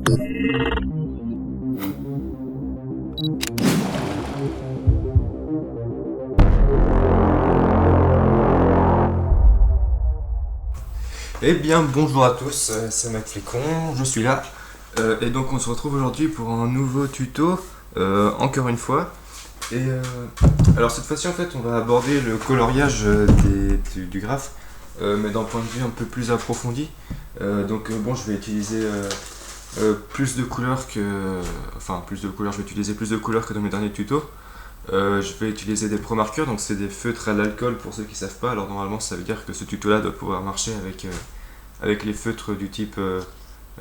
Eh bien bonjour à tous, c'est McFlécon, je suis là et donc on se retrouve aujourd'hui pour un nouveau tuto, encore une fois. Alors cette fois-ci en fait on va aborder le coloriage du graphe, mais d'un point de vue un peu plus approfondi. Bon, je vais utiliser plus de couleurs que... Enfin plus de couleurs, je vais utiliser plus de couleurs que dans mes derniers tutos. Je vais utiliser des pro marqueurs, donc c'est des feutres à l'alcool pour ceux qui savent pas. Alors normalement ça veut dire que ce tuto là doit pouvoir marcher avec les feutres du type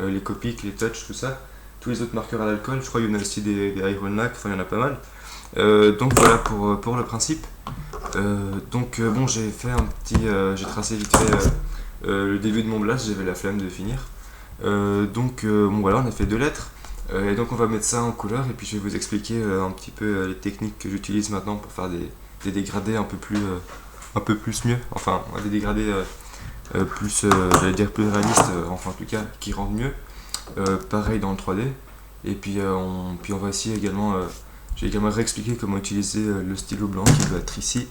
les Copic, les Touch, tout ça. Tous les autres marqueurs à l'alcool, je crois qu'il y en a aussi des Ironmac, enfin il y en a pas mal. Donc voilà pour le principe. Bon, j'ai fait j'ai tracé vite fait le début de mon blast, j'avais la flemme de finir. Bon voilà, on a fait 2 lettres. Et donc on va mettre ça en couleur et puis je vais vous expliquer un petit peu les techniques que j'utilise maintenant pour faire des dégradés un peu plus mieux. Enfin, des dégradés plus, j'allais dire plus réalistes, enfin en tout cas qui rendent mieux. Pareil dans le 3D. Et puis on va essayer également, j'ai également réexpliqué comment utiliser le stylo blanc qui doit être ici.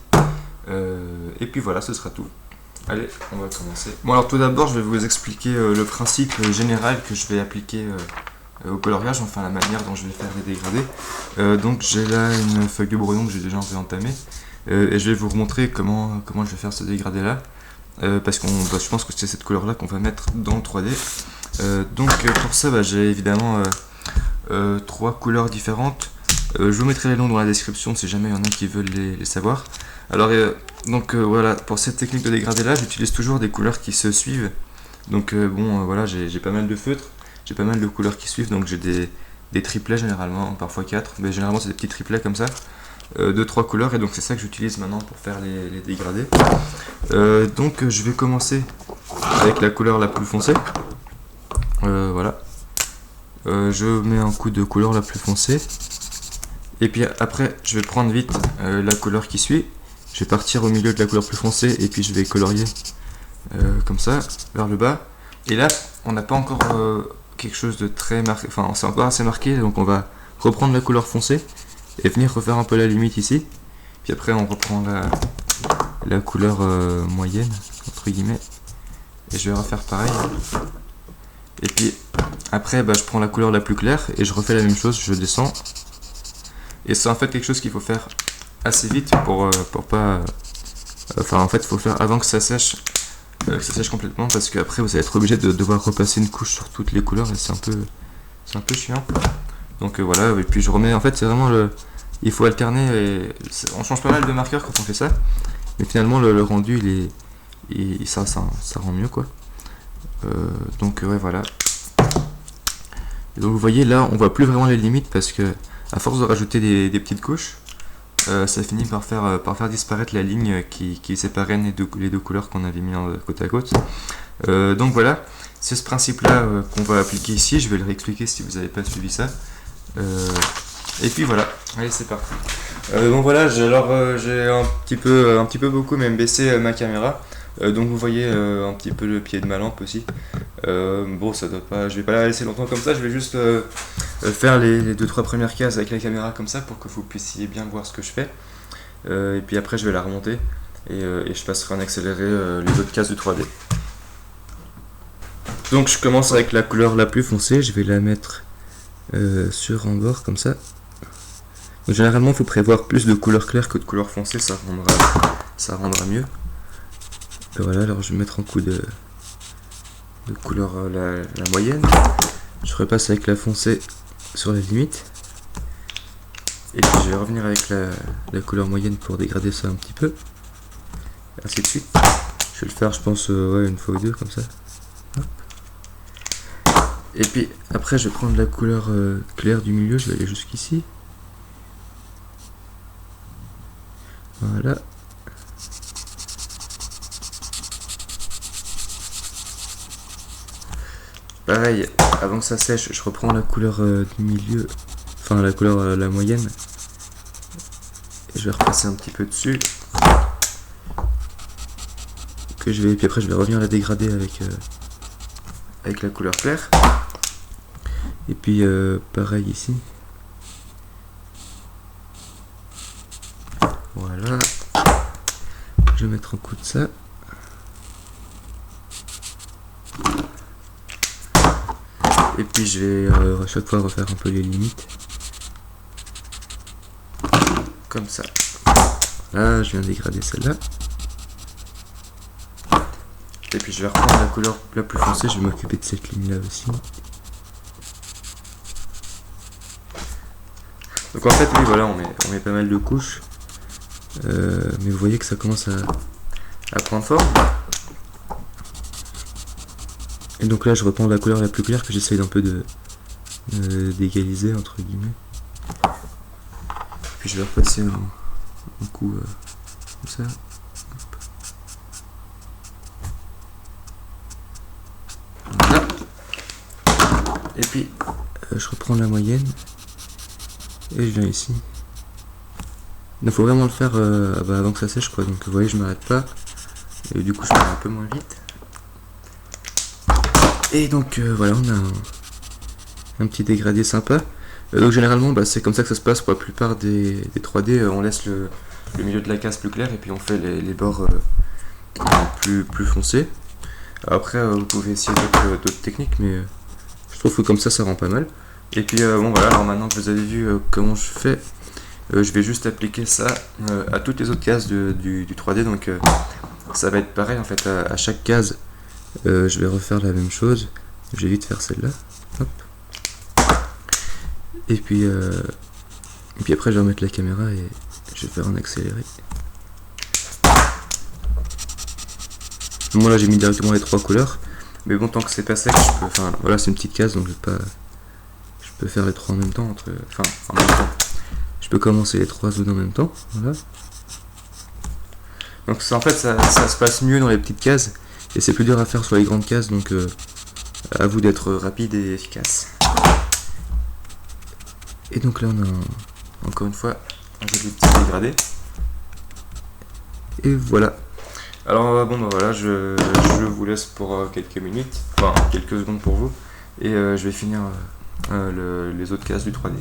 Et puis voilà, ce sera tout. Allez, on va commencer. Bon alors tout d'abord je vais vous expliquer le principe général que je vais appliquer au coloriage, enfin la manière dont je vais faire les dégradés. Donc j'ai là une feuille de brouillon que j'ai déjà un peu entamée et je vais vous remontrer comment je vais faire ce dégradé là, parce que je pense que c'est cette couleur là qu'on va mettre dans le 3D. Pour ça j'ai évidemment 3 couleurs différentes. Je vous mettrai les noms dans la description si jamais il y en a qui veulent les savoir. Alors voilà, pour cette technique de dégradé là j'utilise toujours des couleurs qui se suivent. Voilà, j'ai pas mal de feutres. J'ai pas mal de couleurs qui suivent, donc j'ai des triplets généralement, parfois 4, mais généralement c'est des petits triplets comme ça, 2-3 couleurs, et donc c'est ça que j'utilise maintenant pour faire les dégradés. Je vais commencer avec la couleur la plus foncée. Voilà. Je mets un coup de couleur la plus foncée, et puis après je vais prendre vite la couleur qui suit, je vais partir au milieu de la couleur plus foncée, et puis je vais colorier comme ça, vers le bas, et là on n'a pas encore... quelque chose de très marqué, enfin c'est encore assez marqué, donc on va reprendre la couleur foncée et venir refaire un peu la limite ici, puis après on reprend la couleur moyenne entre guillemets et je vais refaire pareil, et puis après je prends la couleur la plus claire et je refais la même chose, je descends, et c'est en fait quelque chose qu'il faut faire assez vite pour pas, enfin en fait il faut faire avant que ça sèche complètement, parce qu'après vous allez être obligé de devoir repasser une couche sur toutes les couleurs et c'est un peu chiant. Donc voilà, et puis je remets, en fait c'est vraiment il faut alterner, et on change pas mal de marqueurs quand on fait ça, mais finalement le rendu ça rend mieux quoi. Ouais voilà. Et donc vous voyez là on voit plus vraiment les limites, parce que à force de rajouter des petites couches, ça finit par faire disparaître la ligne qui séparait les deux couleurs qu'on avait mis côte à côte. Donc voilà, c'est ce principe là qu'on va appliquer ici, je vais le réexpliquer si vous n'avez pas suivi ça. Et puis voilà, allez c'est parti. Donc voilà, j'ai un petit peu beaucoup même baissé ma caméra. Donc vous voyez un petit peu le pied de ma lampe aussi. Bon, ça doit pas, je vais pas la laisser longtemps comme ça, je vais juste faire les 2-3 premières cases avec la caméra comme ça pour que vous puissiez bien voir ce que je fais. Et puis après je vais la remonter et je passerai en accéléré les autres cases du 3D. Donc je commence avec la couleur la plus foncée, je vais la mettre sur un bord comme ça. Donc, généralement il faut prévoir plus de couleurs claires que de couleurs foncées, ça rendra mieux. Et voilà, alors je vais mettre un coup de couleur la moyenne, je repasse avec la foncée sur la limite, et puis je vais revenir avec la couleur moyenne pour dégrader ça un petit peu, ainsi de suite. Je vais le faire je pense une fois ou deux comme ça. Hop. Et puis après je vais prendre la couleur claire du milieu, je vais aller jusqu'ici, voilà. Pareil, avant que ça sèche, je reprends la couleur du milieu, enfin la couleur la moyenne, et je vais repasser un petit peu dessus, et puis après je vais revenir la dégrader avec la couleur claire. Et puis pareil ici. Voilà. Je vais mettre un coup de ça. Et puis je vais à chaque fois refaire un peu les limites. Comme ça. Là, je viens de dégrader celle-là. Et puis je vais reprendre la couleur la plus foncée, je vais m'occuper de cette ligne-là aussi. Donc en fait, oui, voilà, on met pas mal de couches. Mais vous voyez que ça commence à prendre forme. Et donc là, je reprends la couleur la plus claire que j'essaye d'un peu d'égaliser, entre guillemets. Puis je vais repasser un coup comme ça. Voilà. Et puis, je reprends la moyenne. Et je viens ici. Il faut vraiment le faire avant que ça sèche, quoi. Donc vous voyez, je m'arrête pas. Et du coup, je pars un peu moins vite. Et donc voilà, on a un petit dégradé sympa. Donc généralement, c'est comme ça que ça se passe pour la plupart des 3D. On laisse le milieu de la case plus clair et puis on fait les bords plus foncés. Après, vous pouvez essayer d'autres techniques, mais je trouve que comme ça rend pas mal. Et puis bon voilà, alors maintenant que vous avez vu comment je fais, je vais juste appliquer ça à toutes les autres cases du 3D. Donc ça va être pareil en fait, à chaque case. Je vais refaire la même chose. Je vais vite faire celle-là. Hop. Et puis après je vais remettre la caméra et je vais faire en accéléré. Moi là j'ai mis directement les 3 couleurs. Mais bon, tant que c'est pas sec, je peux. Enfin voilà, c'est une petite case donc je peux faire les 3 en même temps. En même temps. Je peux commencer les 3 zones en même temps. Voilà. Donc en fait ça se passe mieux dans les petites cases. Et c'est plus dur à faire sur les grandes cases, donc à vous d'être rapide et efficace. Et donc là on a encore une fois un joli petit dégradé. Et voilà. Alors bon voilà, je vous laisse pour quelques minutes, enfin quelques secondes pour vous. Et je vais finir les autres cases du 3D.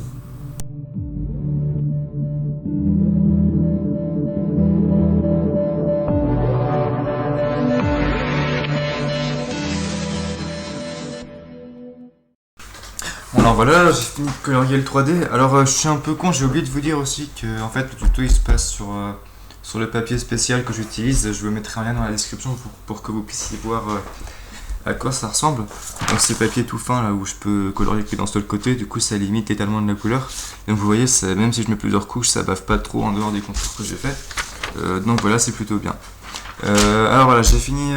Alors voilà, j'ai fini de colorier le 3D. Alors je suis un peu con, j'ai oublié de vous dire aussi que en fait le tuto il se passe sur le papier spécial que j'utilise. Je vous mettrai un lien dans la description pour que vous puissiez voir à quoi ça ressemble. Donc c'est papier tout fin là où je peux colorier que d'un seul côté, du coup ça limite étalement de la couleur. Donc vous voyez, même si je mets plusieurs couches, ça bave pas trop en dehors des contours que j'ai fait. Donc voilà, c'est plutôt bien. Alors voilà, j'ai fini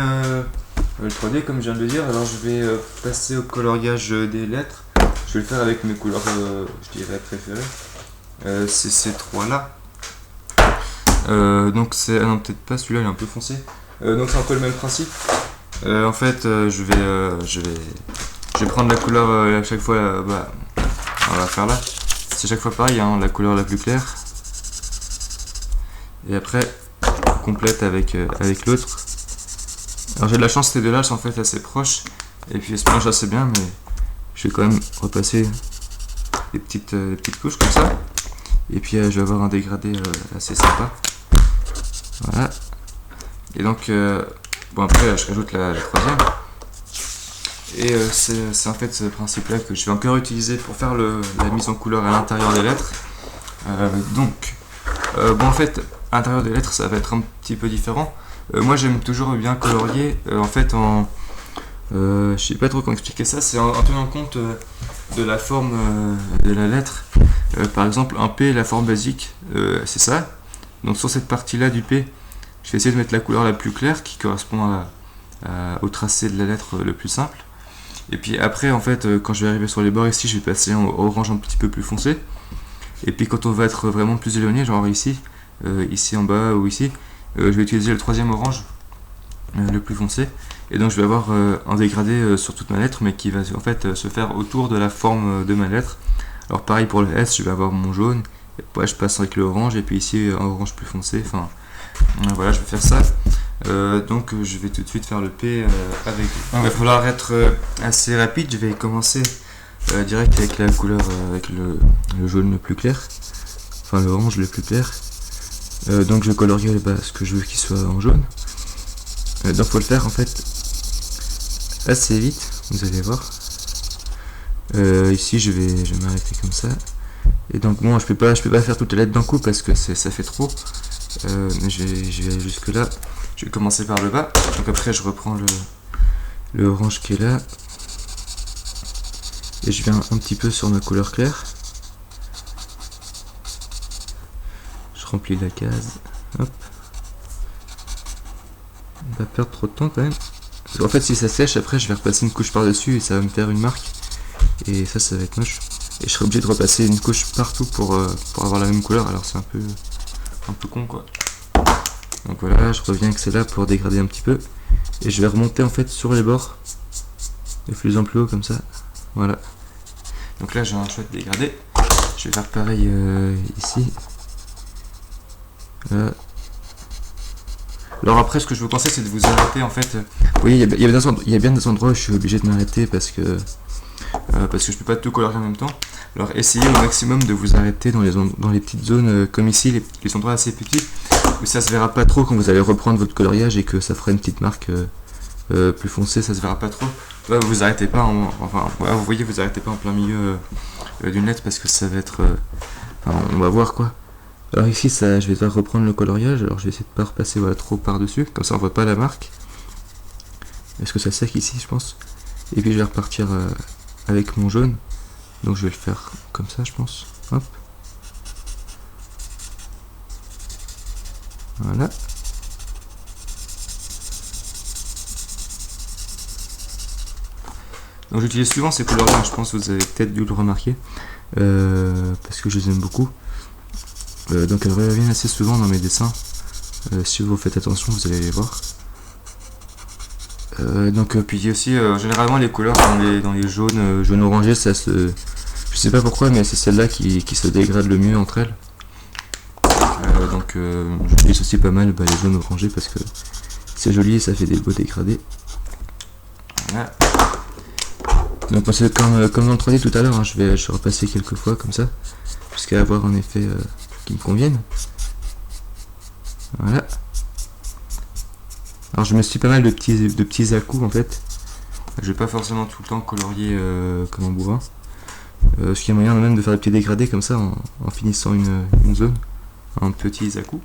le 3D comme je viens de le dire. Alors je vais passer au coloriage des lettres. Je vais le faire avec mes couleurs, je dirais, préférées. C'est ces 3 là. Donc c'est... Ah non, peut-être pas, celui-là il est un peu foncé. Donc c'est un peu le même principe. En fait, je vais prendre la couleur à chaque fois, on va faire là. C'est chaque fois pareil, hein, la couleur la plus claire. Et après, on complète avec l'autre. Alors j'ai de la chance, ces deux-là sont en fait assez proches. Et puis elles se mélangent assez bien, mais je vais quand même repasser des petites couches comme ça. Et puis je vais avoir un dégradé assez sympa. Voilà. Et donc, bon après je rajoute la troisième. Et c'est en fait ce principe-là que je vais encore utiliser pour faire la mise en couleur à l'intérieur des lettres. Bon en fait, à l'intérieur des lettres ça va être un petit peu différent. Moi j'aime toujours bien colorier en fait je sais pas trop comment expliquer ça, c'est en tenant compte de la forme de la lettre. Par exemple, un P, la forme basique, c'est ça. Donc sur cette partie-là du P, je vais essayer de mettre la couleur la plus claire qui correspond au tracé de la lettre le plus simple. Et puis après, en fait, quand je vais arriver sur les bords ici, je vais passer en orange un petit peu plus foncé. Et puis quand on va être vraiment plus éloigné, genre ici, ici en bas ou ici, je vais utiliser le troisième orange, le plus foncé. Et donc je vais avoir un dégradé sur toute ma lettre, mais qui va en fait se faire autour de la forme de ma lettre. Alors pareil pour le S, je vais avoir mon jaune, et après je passe avec le orange, et puis ici un orange plus foncé. Enfin voilà, je vais faire ça. Donc je vais tout de suite faire le P avec. Il va falloir être assez rapide. Je vais commencer direct avec la couleur, avec le jaune le plus clair, enfin l'orange le plus clair. Donc je colorie ce que je veux qu'il soit en jaune. Donc faut le faire en fait assez vite, vous allez voir. Ici je vais m'arrêter comme ça. Et donc bon, je peux pas faire toute la lettre d'un coup parce que ça fait trop. Mais je vais aller jusque là. Je vais commencer par le bas. Donc après je reprends le orange qui est là. Et je viens un petit peu sur ma couleur claire. Je remplis la case. Hop. On va perdre trop de temps quand même. Parce qu'en fait si ça sèche, après je vais repasser une couche par dessus et ça va me faire une marque. Et ça va être moche. Et je serai obligé de repasser une couche partout pour avoir la même couleur. Alors c'est un peu con quoi. Donc voilà, je reviens avec celle-là pour dégrader un petit peu. Et je vais remonter en fait sur les bords. De plus en plus haut comme ça. Voilà. Donc là j'ai un chouette dégradé. Je vais faire pareil ici. Là. Alors après ce que je vous conseille c'est de vous arrêter en fait. Vous voyez il y a bien des endroits où je suis obligé de m'arrêter parce que je peux pas tout colorier en même temps. Alors essayez au maximum de vous arrêter dans les petites zones comme ici, les endroits assez petits où ça se verra pas trop quand vous allez reprendre votre coloriage et que ça fera une petite marque plus foncée, ça se verra pas trop. Là, vous arrêtez pas vous voyez, vous arrêtez pas en plein milieu d'une lettre parce que ça va être on va voir quoi. Alors ici je vais devoir reprendre le coloriage, alors je vais essayer de pas repasser trop par dessus, comme ça on voit pas la marque. Est-ce que ça sec ici je pense. Et puis je vais repartir avec mon jaune, donc je vais le faire comme ça je pense. Hop. Voilà. Donc j'utilise souvent ces couleurs là, je pense que vous avez peut-être dû le remarquer, parce que je les aime beaucoup. Donc elles reviennent assez souvent dans mes dessins. Si vous faites attention, vous allez les voir. Puis aussi généralement les couleurs dans les jaunes, jaune orangé, je sais pas pourquoi, mais c'est celle-là qui se dégrade le mieux entre elles. J'utilise aussi pas mal les jaunes orangés parce que c'est joli et ça fait des beaux dégradés. Voilà. Donc c'est comme dans le 3D tout à l'heure, je vais repasser quelques fois comme ça jusqu'à avoir un effet qui me convienne. Voilà. Alors je me suis pas mal de petits à-coups en fait. Je vais pas forcément tout le temps colorier comme un bourrin. Parce qu'il y a moyen même de faire des petits dégradés comme ça en finissant une zone en petits à-coups.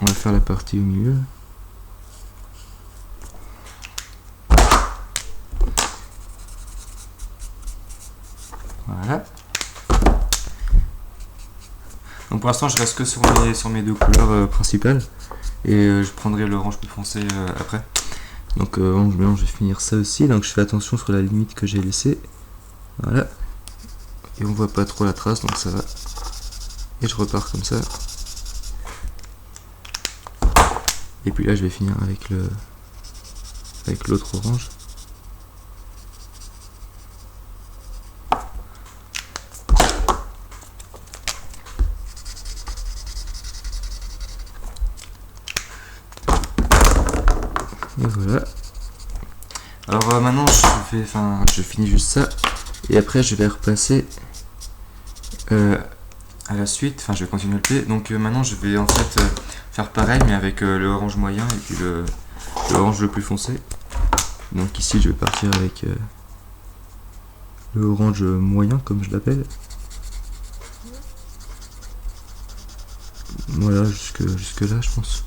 On va faire la partie au milieu. Voilà. Donc pour l'instant je reste que sur mes deux couleurs principales. Et je prendrai l'orange plus foncé après. Donc je vais finir ça aussi. Donc je fais attention sur la limite que j'ai laissée. Voilà. Et on voit pas trop la trace, donc ça va. Et je repars comme ça. Et puis là je vais finir avec l'autre orange. Et voilà. Alors maintenant je finis juste ça et après je vais repasser à la suite, je vais continuer le P. Donc maintenant je vais en fait faire pareil mais avec le orange moyen et puis le orange le plus foncé. Donc ici je vais partir avec le orange moyen comme je l'appelle. Voilà, jusque là je pense.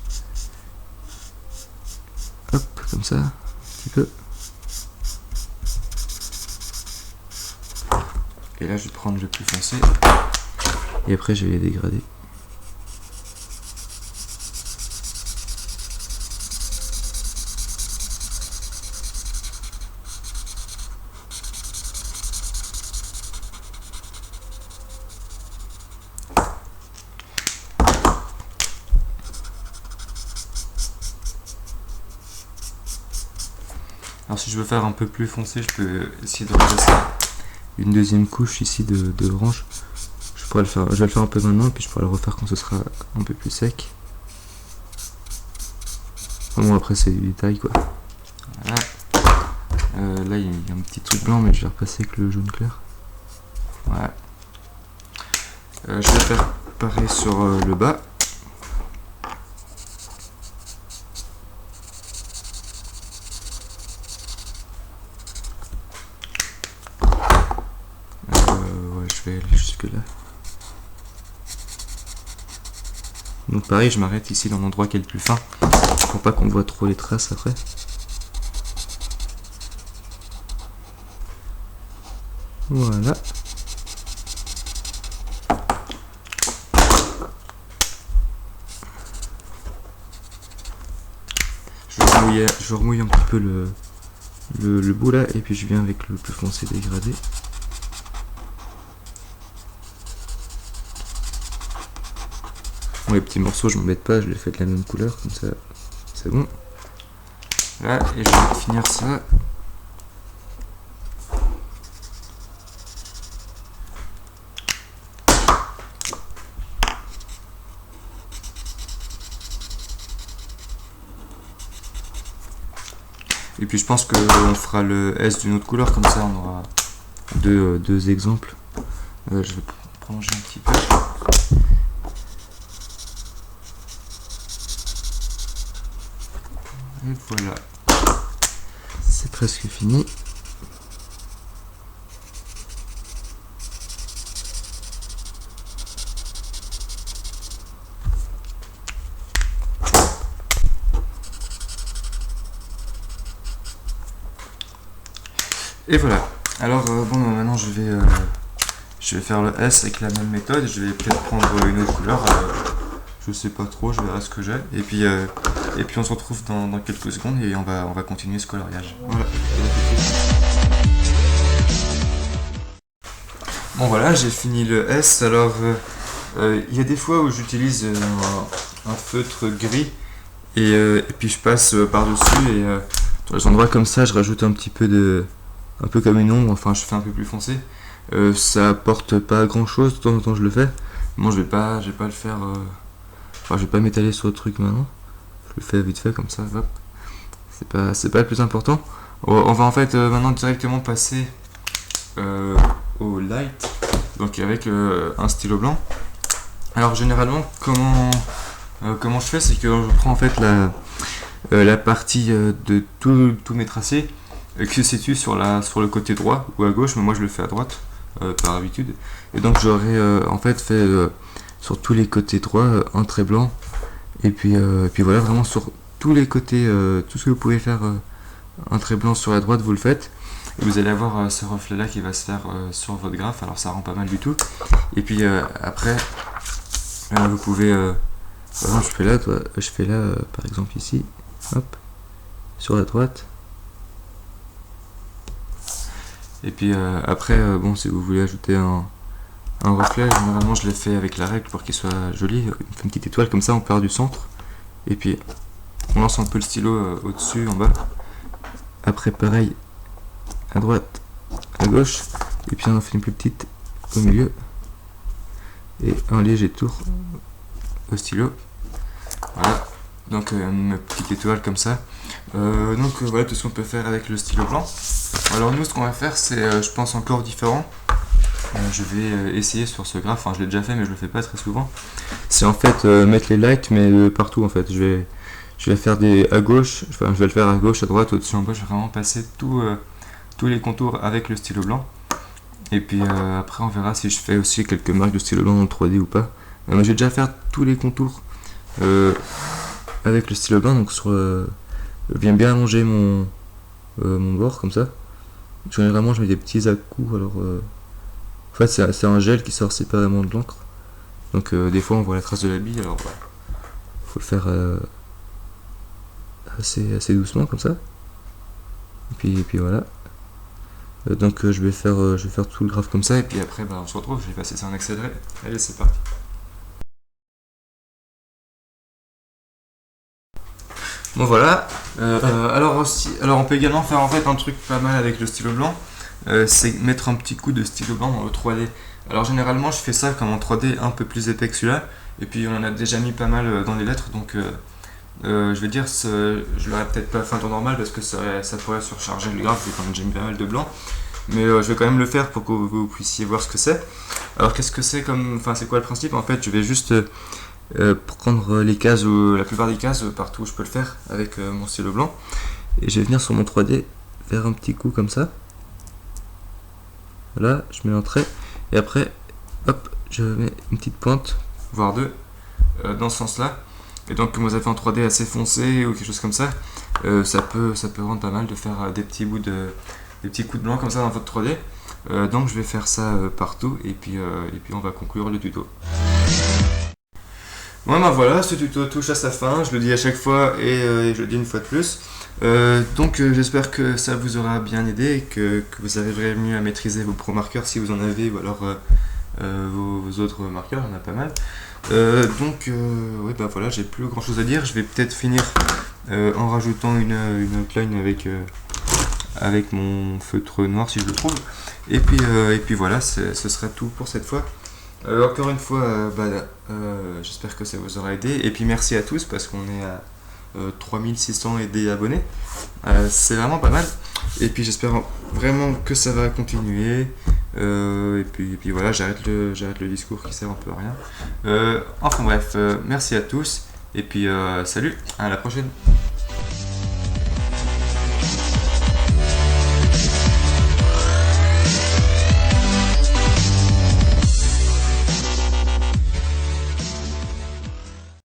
Hop, comme ça, un petit peu. Et là je vais prendre le plus foncé. Et après je vais les dégrader. Alors si je veux faire un peu plus foncé, je peux essayer de repasser une deuxième couche ici de orange. Je vais le faire un peu maintenant et puis je pourrai le refaire quand ce sera un peu plus sec. Bon après c'est du détail quoi. Voilà. Là il y a un petit truc blanc, mais je vais repasser avec le jaune clair. Voilà. Je vais faire pareil sur le bas. Ouais, je vais aller jusque là. Donc pareil, je m'arrête ici dans l'endroit qui est le plus fin, pour pas qu'on voit trop les traces après. Voilà. Je remouille un petit peu le bout là, et puis je viens avec le plus foncé dégradé. Bon, les petits morceaux, je m'embête pas, je les fais de la même couleur, comme ça, c'est bon. Là, et je vais finir ça. Et puis je pense qu'on fera le S d'une autre couleur, comme ça on aura deux exemples. Je vais prolonger un petit peu. Et voilà. C'est presque fini. Et voilà. Alors bon, maintenant je vais faire le S avec la même méthode. Je vais peut-être prendre une autre couleur. Je sais pas trop, je verrai ce que j'ai. Et puis on se retrouve dans quelques secondes et on va continuer ce coloriage. Voilà. Bon voilà, j'ai fini le S. Alors il y a des fois où j'utilise un feutre gris et puis je passe par-dessus et dans les endroits comme ça, je rajoute un petit peu un peu comme une ombre, enfin je fais un peu plus foncé. Ça apporte pas grand chose, de temps en temps je le fais. Moi je vais pas le faire, enfin je vais pas m'étaler sur le truc maintenant. Je le fais vite fait comme ça, hop. C'est pas le plus important. On va en fait maintenant directement passer au light, donc avec un stylo blanc. Alors généralement comment je fais, c'est que je prends en fait la partie de tous mes tracés qui se situe sur le côté droit ou à gauche, mais moi je le fais à droite par habitude. Et donc j'aurais en fait fait sur tous les côtés droits un trait blanc, et puis voilà, vraiment sur tous les côtés, tout ce que vous pouvez faire un trait blanc sur la droite, vous le faites. Et vous allez avoir ce reflet là qui va se faire sur votre graphe, alors ça rend pas mal du tout. Et puis après vous pouvez voilà, je fais là par exemple ici, hop, sur la droite. Et puis après, bon, si vous voulez ajouter un reflet, généralement je l'ai fait avec la règle pour qu'il soit joli. On fait une petite étoile comme ça, on part du centre. Et puis on lance un peu le stylo au-dessus, en bas. Après pareil, à droite, à gauche. Et puis on en fait une plus petite au milieu. Et un léger tour au stylo. Voilà. Donc une petite étoile comme ça. Donc voilà tout ce qu'on peut faire avec le stylo blanc. Alors nous ce qu'on va faire c'est je pense encore différent. Je vais essayer sur ce graphe, enfin je l'ai déjà fait mais je le fais pas très souvent. C'est en fait mettre les lights mais partout en fait. Je vais faire à gauche, enfin je vais le faire à gauche, à droite, au-dessus, en bas. Je vais vraiment passer tous les contours avec le stylo blanc. Et puis après on verra si je fais aussi quelques marques de stylo blanc en 3D ou pas. Mais je vais déjà faire tous les contours avec le stylo blanc, donc je viens bien allonger mon bord comme ça. Généralement je mets des petits à-coups, alors en fait c'est un gel qui sort séparément de l'encre, donc des fois on voit la trace de la bille, alors faut le faire assez doucement comme ça. Et puis voilà. Donc je vais faire tout le graphe comme ça, et puis après on se retrouve, je vais passer ça en accéléré. Allez, c'est parti. Bon voilà, alors on peut également faire en fait un truc pas mal avec le stylo blanc, c'est mettre un petit coup de stylo blanc dans le 3D. Alors généralement je fais ça comme en 3D un peu plus épais que celui-là, et puis on en a déjà mis pas mal dans les lettres, donc Je vais dire, je l'aurais peut-être pas fait en temps normal parce que ça pourrait surcharger le graphe vu qu'on a déjà mis pas mal de blanc. Mais je vais quand même le faire pour que vous puissiez voir ce que c'est. Alors qu'est-ce que c'est comme... Enfin c'est quoi le principe? En fait je vais juste prendre les cases, ou la plupart des cases, partout où je peux le faire avec mon stylo blanc. Et je vais venir sur mon 3D, faire un petit coup comme ça. Voilà, je mets l'entrée. Et après, hop, je mets une petite pointe, voire deux, dans ce sens-là. Et donc comme vous avez en 3D assez foncé ou quelque chose comme ça, ça peut rendre pas mal de faire des petits coups de blanc comme ça dans votre 3D. Donc je vais faire ça partout et puis on va conclure le tuto. Bon ben voilà, ce tuto touche à sa fin, je le dis à chaque fois et je le dis une fois de plus. Donc j'espère que ça vous aura bien aidé et que vous arriverez mieux à maîtriser vos pro marqueurs si vous en avez, ou alors vos autres marqueurs, il y en a pas mal. Oui bah voilà, j'ai plus grand chose à dire. Je vais peut-être finir en rajoutant une outline avec mon feutre noir si je le trouve. Et puis voilà, ce sera tout pour cette fois. Encore une fois, j'espère que ça vous aura aidé. Et puis merci à tous parce qu'on est à 3600 et des abonnés. C'est vraiment pas mal. Et puis j'espère vraiment que ça va continuer. Et puis voilà, j'arrête le discours qui sert un peu à rien. Enfin bref, merci à tous. Et puis salut, à la prochaine.